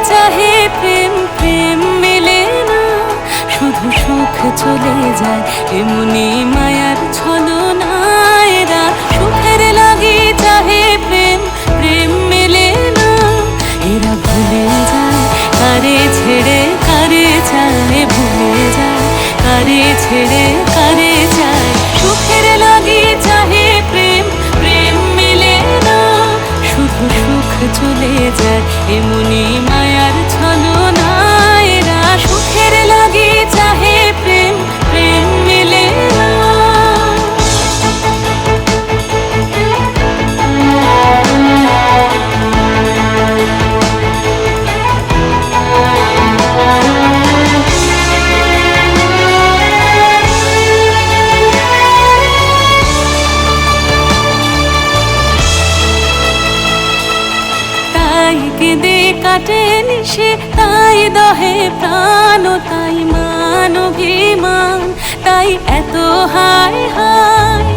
চাহে প্রেম, প্রেম মেলে না, শুধু সুখ চলে যায় এমনি মায়ার ছলনা। এরা সুখের লাগি চাহে প্রেম, প্রেম মেলে না, এরা ভুলে যায় কারে ছেড়ে কারে চায়, ভুলে যায় কারে ছেড়ে কারে চায়। সুখের লাগি চাহে প্রেম, প্রেম মেলে না, শুধু সুখ চলে যায় এমনি মায়ার ছলনা। এরা সুখের লাগি চাহে প্রেম, প্রেম মেলে না। তাই কেঁদে কাটে নিশে, তাই দহে প্রাণ, তাই মান অভিমান, তাই এত হায় হায়।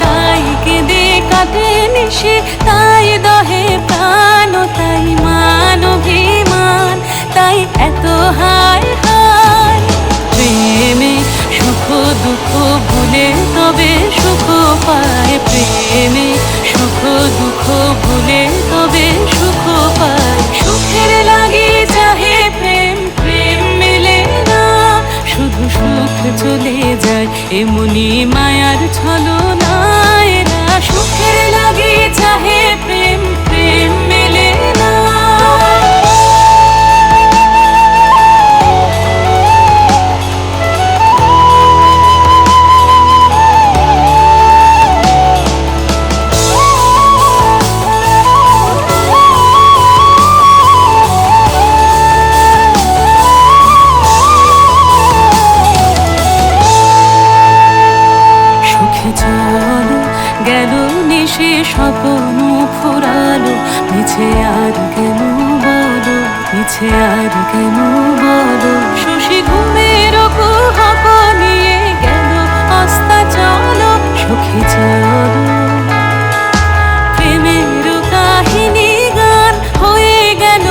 তাই কেঁদে কাটে নিশে, তাই দহে প্রাণ, তাই মান অভিমান, তাই এত হায় হায়। প্রেমে সুখ দুঃখ ভুলে তবে সুখ পায়, প্রেমে সুখ দুঃখ ভুলে তবে সুখ পায়। সুখের লাগি চাহে প্রেম, প্রেম মেলে না, শুধু সুখ চলে যায় এমনি মায়ার ছলনা। এরা সুখের লাগি চাহে প্রেম, প্রেম মেলে না। গেল নিশে স্বপ্ন ফুরালো, মিছে আর কেন বলো, মিছে আর কেন বলো। শশী ঘুমের কুহক নিয়ে গেল আস্তা চলো, সখী চলো। প্রেমের কাহিনী গান হয়ে গেল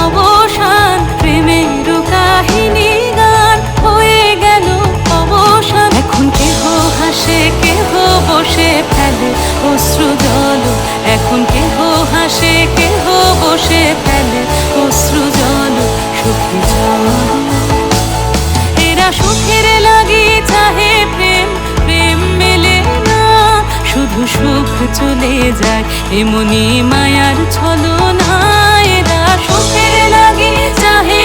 অবসান, প্রেমের কাহিনী গান হয়ে গেল অবসান। এখন কেহ হাসে কেহ বসে ফেলে অশ্রু জল, এখন কেহ হাসে কেহ বসে ফেলে অশ্রু জল। সুখী চল, এরা সুখের লাগি চাহে প্রেম, প্রেম মেলে না, শুধু সুখ চলে যায় এমনি মায়ার ছলনা। এরা সুখের লাগি চাহে